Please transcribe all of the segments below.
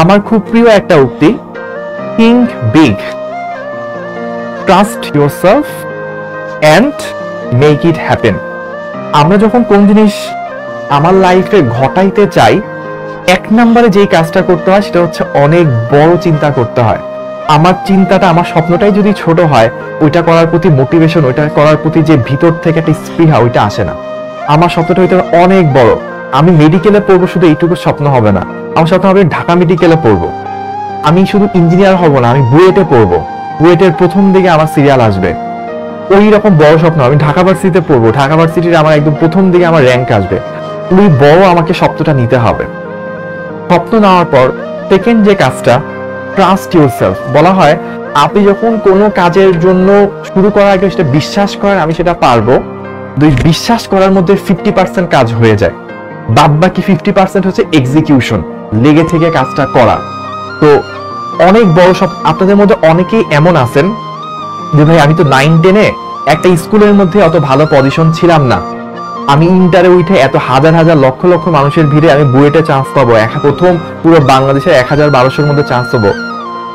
আমার খুব প্রিয় একটা উক্তি, think big, trust yourself and make it happen. আমরা যখন কোন জিনিস আমার লাইফে ঘটাইতে চাই, এক নম্বরে যেই কাজটা করতে হয় সেটা হচ্ছে অনেক বড় চিন্তা করতে হয়। আমার চিন্তাটা, আমার স্বপ্নটাই যদি ছোট হয়, ওইটা করার প্রতি মোটিভেশন, ওইটা করার প্রতি যে ভিতর থেকে একটা স্পৃহা, ওইটা আসে না। আমার স্বপ্নটা হইতে অনেক বড়। আমি মেডিকেলে পড়বো, শুধু এইটুকু স্বপ্ন হবে না। আমার স্বপ্ন হবে ঢাকা মেডিকেলে পড়বো। আমি শুধু ইঞ্জিনিয়ার হব না, আমি বুয়েটে পড়বো, বুয়েটের প্রথম দিকে আমার সিরিয়াল আসবে। ওই রকম বড় স্বপ্ন। আমি ঢাকা ভার্সিটিতে পড়বো, ঢাকা ভার্সিটির আমার একদম প্রথম দিকে আমার র্যাঙ্ক আসবে। ওই বড় আমাকে স্বপ্নটা নিতে হবে। স্বপ্ন নেওয়ার পর সেকেন্ড যে কাজটা, ট্রাস্ট ইউরসেলফ। বলা হয় আপনি যখন কোনো কাজের জন্য শুরু করার আগে সেটা বিশ্বাস করেন আমি সেটা পারবো, বিশ্বাস করার মধ্যে 50% কাজ হয়ে যায়, বাদ বাকি 50% হচ্ছে এক্সিকিউশন, লেগে থেকে কাজটা করা। তো অনেক বড় সব, আপনাদের মধ্যে অনেকেই এমন আছেন যে ভাই আমি তো 9-10-এ একটা স্কুলের মধ্যে অত ভালো পজিশন ছিলাম না, আমি ইন্টারে উঠে এত হাজার হাজার লক্ষ লক্ষ মানুষের ভিড়ে আমি বুয়েটে চান্স পাবো, প্রথম পুরো বাংলাদেশের 1000-1200-র মধ্যে চান্স পাবো,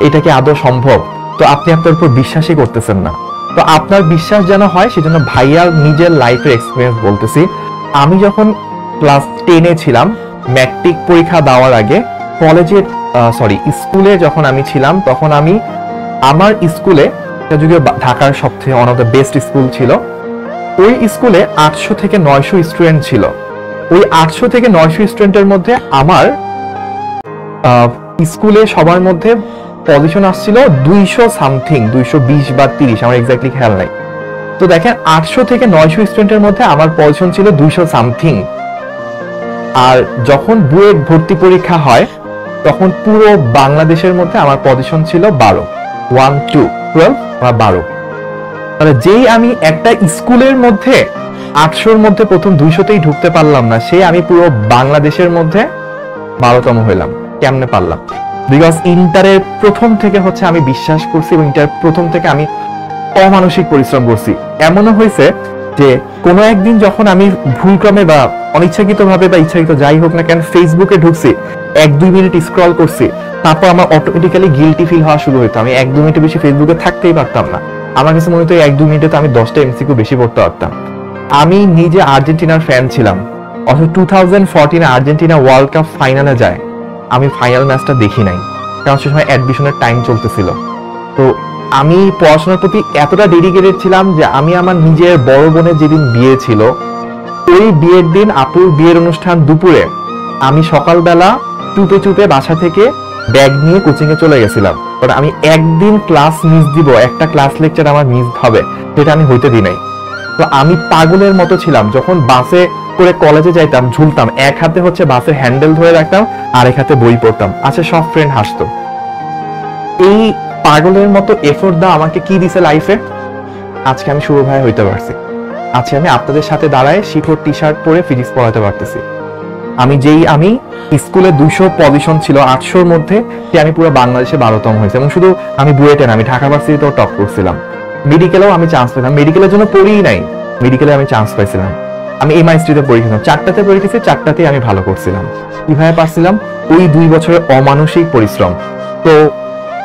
এটা কি আদৌ সম্ভব? তো আপনি আপনার উপর বিশ্বাসই করতেছেন না। তো আপনার বিশ্বাস যেন হয়, সেজন্য ভাইয়ার নিজের লাইফের এক্সপিরিয়েন্স বলতেছি। আমি যখন ক্লাস 10-এ ছিলাম, ম্যাট্রিক পরীক্ষা দেওয়ার আগে, কলেজে স্কুলে যখন আমি ছিলাম, তখন আমি আমার স্কুলে, যদিও ঢাকার সবচেয়ে one of the best school ছিল, ওই স্কুলে 800 থেকে 900 স্টুডেন্ট ছিল। ওই 800 থেকে 900 স্টুডেন্টের মধ্যে আমার স্কুলে সবার মধ্যে পজিশন আসছিল 200 সামথিং, 220 বা 30, আমার এক্স্যাক্টলি খেয়াল নাই। তো দেখেন 800 থেকে 900 স্টুডেন্টের মধ্যে আমার পজিশন ছিল 200 সামথিং। আর যখন বুয়েট ভর্তি পরীক্ষা হয়, তখন পুরো বাংলাদেশের মধ্যে আমার পজিশন ছিল 12, 1 2 12 বা 12। তাহলে যেই আমি একটা স্কুলের মধ্যে 800-র মধ্যে প্রথম 200-তেই ঢুকতে পারলাম না, সেই আমি পুরো বাংলাদেশের মধ্যে 12তম হইলাম। কেমনে পারলাম? বিকজ ইন্টারের প্রথম থেকে হচ্ছে আমি বিশ্বাস করছি, এবং ইন্টার প্রথম থেকে আমি অমানসিক পরিশ্রম করছি। এমনও হয়েছে যে কোনো একদিন যখন আমি ভুলক্রমে বা অনিচ্ছাকৃত ভাবে বা ইচ্ছাকৃত যাই হোক না কেন ফেসবুকে ঢুকছি, 1-2 মিনিট স্ক্রল করছি, তারপর আমার অটোমেটিক্যালি গিল্টি ফিল হওয়া শুরু হইতো। আমি 1-2 মিনিটের বেশি ফেসবুকে থাকতেই পারতাম না। আমার কাছে মনে হতো 1-2 মিনিটে তো আমি 10টা এমসিকিউ বেশি পড়তে পারতাম। আমি নিজে আর্জেন্টিনার ফ্যান ছিলাম, অথচ 2014-এ আর্জেন্টিনা ওয়ার্ল্ড কাপ ফাইনালে যায়, আমি ফাইনাল ম্যাচটা দেখি নাই, কারণ সে সময় অ্যাডমিশনের টাইম চলতেছিল। তো আমি পড়াশোনার প্রতি এতটা ডেডিকেটেড ছিলাম যে আমি আমার নিজের বড় বোনের যেদিন বিয়ে ছিল, ওই বিয়ের দিন, আপুর বিয়ের অনুষ্ঠান দুপুরে, আমি সকালবেলা চুপে চুপে বাসা থেকে ব্যাগ নিয়ে কোচিং এ চলে গেছিলাম। বাট আমি একদিন ক্লাস মিস দিব, একটা ক্লাস লেকচার আমার মিস হবে, সেটা আমি হইতে দিই নাই। তো আমি পাগলের মতো ছিলাম। যখন বাসে করে কলেজে যাইতাম, ঝুলতাম, এক হাতে হচ্ছে বাসের হ্যান্ডেল ধরে রাখতাম, আরেক হাতে বই পড়তাম। আচ্ছা, সব ফ্রেন্ড হাসতো। এই পাগলের মতো এফোর্ট দাও আমাকে কি দিছে লাইফে? আজকে আমি শুভ ভাই হইতে পারছি। আজকে আমি আপনাদের সাথে দাঁড়ায় শিখর টি শার্ট পরে ফিজিক্স পড়াতে পারতেছি। আমি স্কুলে 200 পজিশন ছিল 800-র মধ্যে, আমি পুরো বাংলাদেশে 12তম হয়েছে। এবং শুধু আমি বুয়েটে না, আমি ঢাকা ভার্সিটিতেও টপ করছিলাম। মেডিকেলেও আমি চান্স পেলাম, মেডিকেলের জন্য পড়িই নাই, মেডিকেলে আমি চান্স পাইছিলাম। আমি MIST-তে পরীক্ষা 4টাতে পরীক্ষা, 4টাতেই আমি ভালো করছিলাম। কিভাবে পারছিলাম? ওই 2 বছরের অমানসিক পরিশ্রম। তো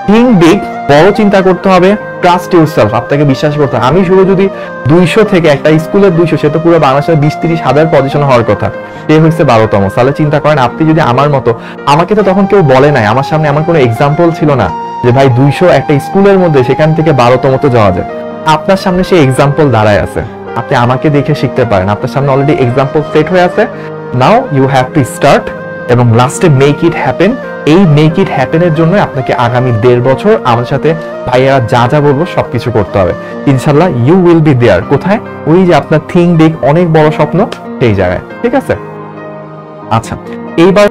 থিঙ্ক বিগ, বড় চিন্তা করতে হবে, ট্রাস্ট ইউরসেলফ, আপনাকে বিশ্বাস করতে হবে। আমি শুধু যদি 200 থেকে, একটা স্কুলের 200, সে তো পুরো বাংলাদেশের 20-30 হাজার পজিশন হওয়ার কথা, সে হচ্ছে 12তম। তাহলে চিন্তা করেন, আপনি যদি আমার মতো, আমাকে তো তখন কেউ বলে নাই, আমার সামনে আমার কোনো এক্সাম্পল ছিল না যে ভাই 200 একটা স্কুলের মধ্যে, সেখান থেকে 12তম তো যাওয়া যায়। আপনার সামনে সেই এক্সাম্পল দাঁড়ায় আছে, আপনি আমাকে দেখে শিখতে পারেন। আপনার সামনে অলরেডি এক্সাম্পল সেট হয়ে আছে। Now you have to start, এবং লাস্টে মেক ইট হ্যাপেন। এই মেক ইট হ্যাপেনের জন্য আপনাকে আগামী 1.5 বছর আমার সাথে ভাইয়ারা যা যা বলবো সবকিছু করতে হবে। ইনশাল্লাহ ইউ উইল বি দেয়ার। কোথায়? ওই যে আপনার থিঙ্ক বিগ, অনেক বড় স্বপ্ন, সেই জায়গায়। ঠিক আছে? আচ্ছা, এইবার